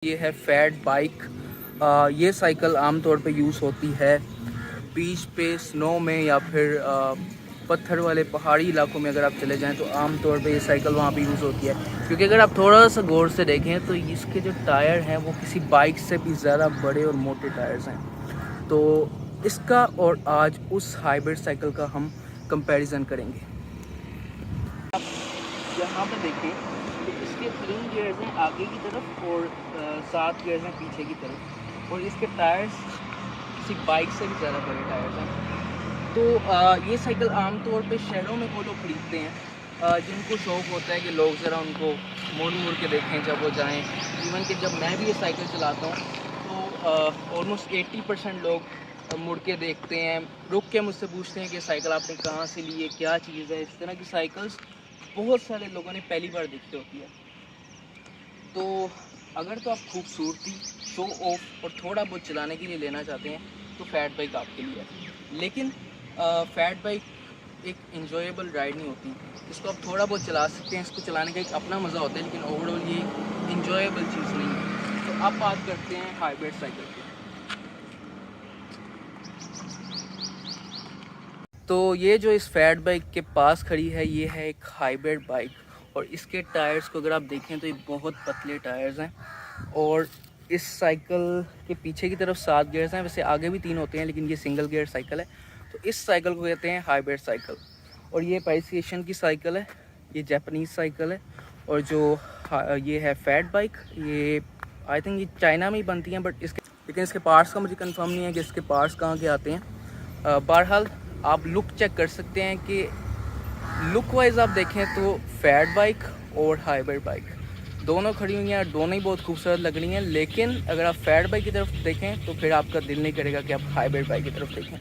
ये है fat bike. ये साइकिल आमतौर पे यूज़ होती है बीच पे स्नो में या फिर पत्थर वाले पहाड़ी इलाकों में। अगर आप चले जाएं तो आमतौर पे ये साइकिल वहाँ पे यूज़ होती है, क्योंकि अगर आप थोड़ा सा गौर से देखें तो इसके जो टायर हैं वो किसी बाइक से भी ज़्यादा बड़े और मोटे टायर्स हैं। तो इसका और आज उस हाइब्रिड साइकिल का हम कंपैरिजन करेंगे। आप यहाँ पे देखें तो इसके 3 गियर्स हैं आगे की तरफ और 7 गियर्स हैं पीछे की तरफ, और इसके टायर्स किसी बाइक से भी ज़्यादा बड़े टायर्स हैं। तो ये साइकिल आमतौर पे शहरों में वो लोग खरीदते हैं जिनको शौक़ होता है कि लोग ज़रा उनको मुड़ मुड़ के देखें जब वो जाएं। इवन कि जब मैं भी ये साइकिल चलाता हूँ तो ऑलमोस्ट 80% लोग मुड़ के देखते हैं, रुक के मुझसे पूछते हैं कि साइकिल आपने कहाँ से ली है, क्या चीज़ है। इस तरह की साइकिल्स बहुत सारे लोगों ने पहली बार देखी होती है। तो अगर तो आप खूबसूरती, शो ऑफ और थोड़ा बहुत चलाने के लिए लेना चाहते हैं तो फैट बाइक आपके लिए है। लेकिन फैट बाइक एक इंजॉयबल राइड नहीं होती। इसको आप थोड़ा बहुत चला सकते हैं, इसको चलाने का एक अपना मज़ा होता है, लेकिन ओवरऑल ये इंजॉयबल चीज़ नहीं है। तो अब बात करते हैं हाइब्रिड साइकिल की। तो ये जो इस फैट बाइक के पास खड़ी है ये है एक हाइब्रिड बाइक, और इसके टायर्स को अगर आप देखें तो ये बहुत पतले टायर्स हैं। और इस साइकिल के पीछे की तरफ 7 गियर्स हैं, वैसे आगे भी 3 होते हैं लेकिन ये सिंगल गियर साइकिल है। तो इस साइकिल को कहते हैं हाइब्रिड साइकिल, और ये पैसिएशन की साइकिल है, ये जापानीज़ साइकिल है। और जो ये है फैट बाइक, ये आई थिंक ये चाइना में ही बनती हैं, लेकिन इसके पार्ट्स का मुझे कंफर्म नहीं है कि इसके पार्ट्स कहाँ के आते हैं। बहरहाल आप लुक चेक कर सकते हैं कि लुक वाइज आप देखें तो फैट बाइक और हाइब्रिड बाइक दोनों खड़ी हुई हैं, दोनों ही बहुत खूबसूरत लग रही हैं। लेकिन अगर आप फैट बाइक की तरफ देखें तो फिर आपका दिल नहीं करेगा कि आप हाइब्रिड बाइक की तरफ देखें।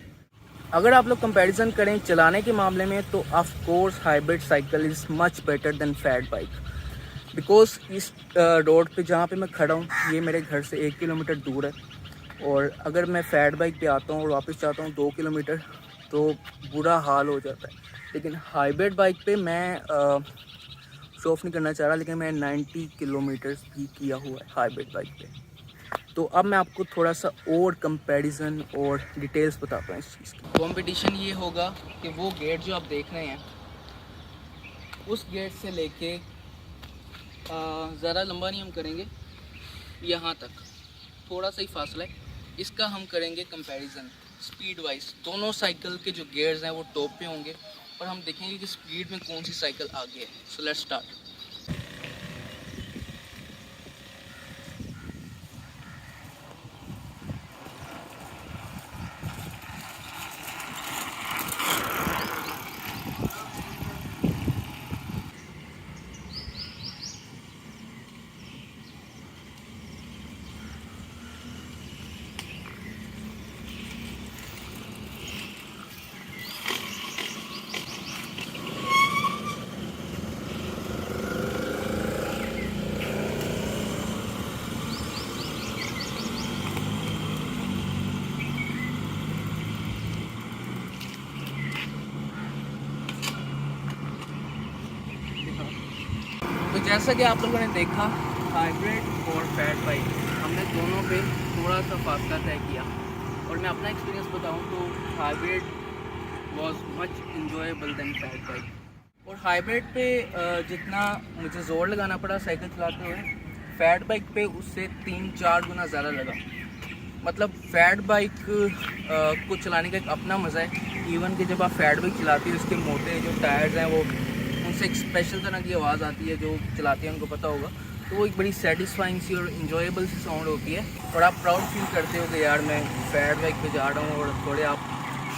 अगर आप लोग कंपैरिजन करें चलाने के मामले में तो of course hybrid cycle is much better than fat bike, because इस रोड पे जहाँ पे मैं खड़ा हूँ ये मेरे घर से 1 किलोमीटर दूर है, और अगर मैं फैट बाइक पे आता हूँ और वापस जाता हूँ 2 किलोमीटर तो बुरा हाल हो जाता है। लेकिन हाइब्रिड बाइक पे मैं शो ऑफ नहीं करना चाह रहा, लेकिन मैं 90 किलोमीटर्स भी किया हुआ है हाइब्रिड बाइक पे। तो अब मैं आपको थोड़ा सा और कंपैरिजन और डिटेल्स बताता हूँ इस चीज़ की। कंपटीशन ये होगा कि वो गेट जो आप देख रहे हैं उस गेट से लेके ज़रा लंबा नहीं हम करेंगे, यहाँ तक थोड़ा सा ही फासला है, इसका हम करेंगे कंपैरिजन स्पीड वाइज। दोनों साइकिल के जो गियर्स हैं वो टॉप पे होंगे और हम देखेंगे कि स्पीड में कौन सी साइकिल आगे है। So let's start. तो जैसा कि आप लोगों ने देखा हाइब्रिड और फैट बाइक, हमने दोनों पे थोड़ा सा फासला तय किया, और मैं अपना एक्सपीरियंस बताऊं तो hybrid was much enjoyable than fat bike. और हाइब्रिड पे जितना मुझे ज़ोर लगाना पड़ा साइकिल चलाते हुए, फैट बाइक पे उससे 3-4 गुना ज़्यादा लगा। मतलब फैट बाइक को चलाने का एक अपना मज़ा है। इवन कि जब आप फैट बाइक चलाती है उसके मोटे जो टायर्स हैं वो उनसे एक स्पेशल तरह की आवाज़ आती है, जो चलाते हैं उनको पता होगा। तो वो एक बड़ी सेटिस्फाइंग सी और इन्जॉयबल सी साउंड होती है, और आप प्राउड फील करते हो कि यार मैं फैट बाइक पे जा रहा हूँ, और थोड़े आप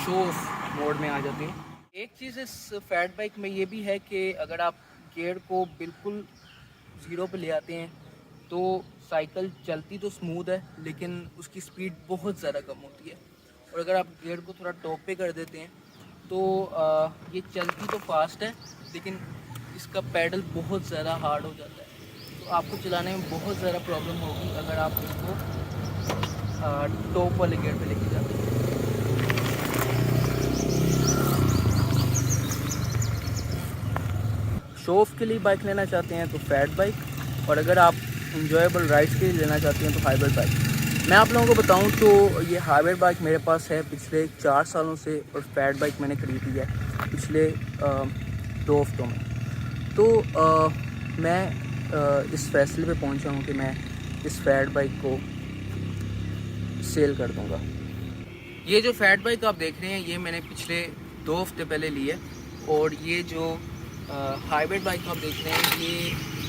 शो ऑफ मोड में आ जाते हो। एक चीज़ इस फैट बाइक में ये भी है कि अगर आप गियर को बिल्कुल ज़ीरो पे ले आते हैं तो साइकिल चलती तो स्मूथ है लेकिन उसकी स्पीड बहुत ज़्यादा कम होती है। और अगर आप गियर को थोड़ा टॉप पे कर देते हैं तो ये चलती तो फास्ट है लेकिन इसका पैडल बहुत ज़्यादा हार्ड हो जाता है, तो आपको चलाने में बहुत ज़्यादा प्रॉब्लम होगी अगर आप इसको टॉप वाले गियर पे लेके जाते हैं। शो ऑफ के लिए बाइक लेना चाहते हैं तो फैट बाइक, और अगर आप इंजॉयबल राइड्स के लिए लेना चाहते हैं तो हाइब्रिड बाइक। मैं आप लोगों को बताऊं तो ये हाइब्रिड बाइक मेरे पास है पिछले 4 सालों से, और फैट बाइक मैंने खरीदी है पिछले 2 हफ्तों में। तो मैं इस फैसले पे पहुंचा हूं कि मैं इस फैट बाइक को सेल कर दूंगा। ये जो फैट बाइक आप देख रहे हैं ये मैंने पिछले 2 हफ्ते पहले ली है, और ये जो हाइब्रिड बाइक आप देख रहे हैं ये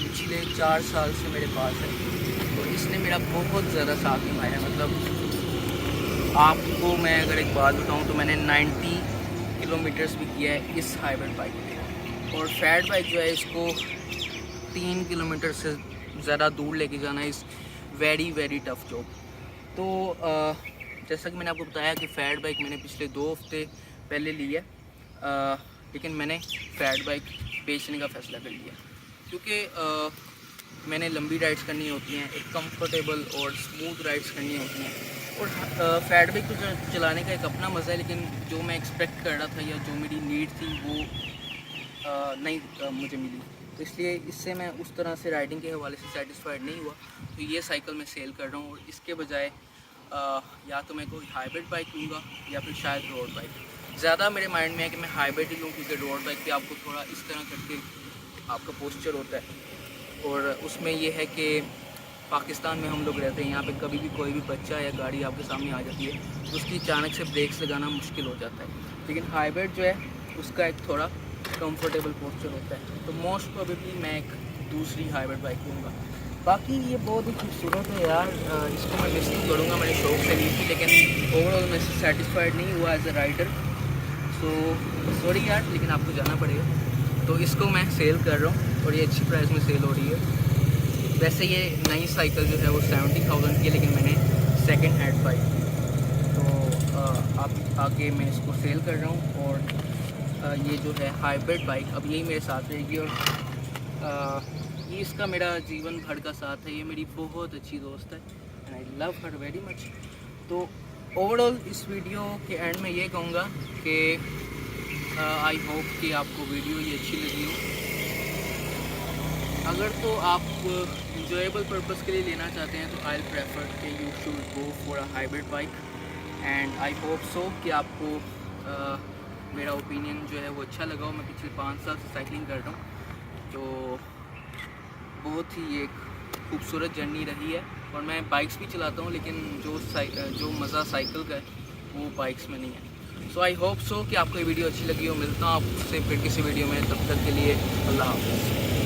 पिछले 4 साल से मेरे पास है, और इसने मेरा बहुत ज़्यादा साथ निभाया है। मतलब आपको मैं अगर एक बात बताऊं तो मैंने 90 किलोमीटर्स भी किया है इस हाइब्रिड बाइक पे, और फैट बाइक जो है इसको 3 किलोमीटर से ज़्यादा दूर लेके जाना है इस वेरी टफ़ जॉब। तो जैसा कि मैंने आपको बताया कि फैट बाइक मैंने पिछले 2 हफ्ते पहले ली है, लेकिन मैंने फैट बाइक बेचने का फ़ैसला कर लिया, क्योंकि मैंने लंबी राइड्स करनी होती हैं, एक कंफर्टेबल और स्मूथ राइड्स करनी होती हैं, और फैट बाइक को चलाने का एक अपना मज़ा है। लेकिन जो मैं एक्सपेक्ट कर रहा था या जो मेरी नीड थी वो नहीं मुझे मिली, तो इसलिए इससे मैं उस तरह से राइडिंग के हवाले से सेटिस्फाइड नहीं हुआ। तो ये साइकिल मैं सेल कर रहा हूँ, और इसके बजाय या तो मैं कोई हाइब्रिड बाइक लूँगा या फिर शायद रोड बाइक। ज़्यादा मेरे माइंड में है कि मैं हाइब्रिड ही लूँ, क्योंकि रोड बाइक पे आपको थोड़ा इस तरह करके आपका पोस्चर होता है, और उसमें ये है कि पाकिस्तान में हम लोग रहते हैं, यहाँ पे कभी भी कोई भी बच्चा या गाड़ी आपके सामने आ जाती है तो उसकी अचानक से ब्रेक्स लगाना मुश्किल हो जाता है। लेकिन हाइब्रिड जो है उसका एक थोड़ा कंफर्टेबल पोस्चर होता है, तो मोस्ट प्रोबेबली मैं एक दूसरी हाइब्रिड बाइक लूँगा। बाकी ये बहुत ही खूबसूरत है यार, इसको मैं मिस नहीं करूँगा, मैंने शौक से ली थी, लेकिन ओवरऑल मैं इससे सेटिस्फाइड नहीं हुआ as a rider. So sorry यार, लेकिन आपको जाना पड़ेगा। तो इसको मैं सेल कर रहा हूँ, और ये अच्छी प्राइस में सेल हो रही है। वैसे ये नई साइकिल जो है वो 70,000 की है, लेकिन मैंने सेकंड हैंड बाइक, तो आप आगे मैं इसको सेल कर रहा हूँ। और ये जो है हाइब्रिड बाइक अब यही मेरे साथ रहेगी, और ये इसका मेरा जीवन भर का साथ है। ये मेरी बहुत अच्छी दोस्त है, and I love her very much. तो ओवरऑल इस वीडियो के एंड में ये कहूँगा कि आई होप कि आपको वीडियो ये अच्छी लगी हो। अगर तो आप इंजॉयबल पर्पस के लिए लेना चाहते हैं तो आई प्रेफर कि you should go for a hybrid bike, and I hope so कि आपको मेरा ओपिनियन जो है वो अच्छा लगा हो। मैं पिछले 5 साल से साइकिलिंग कर रहा हूँ, तो बहुत ही एक खूबसूरत जर्नी रही है, और मैं बाइक्स भी चलाता हूँ, लेकिन जो मज़ा साइकिल का है वो बाइक्स में नहीं है। सो आई होप सो कि आपको ये वीडियो अच्छी लगी हो। मिलता हूँ आपसे फिर किसी वीडियो में, तब तक के लिए अल्लाह हाफ़िज़।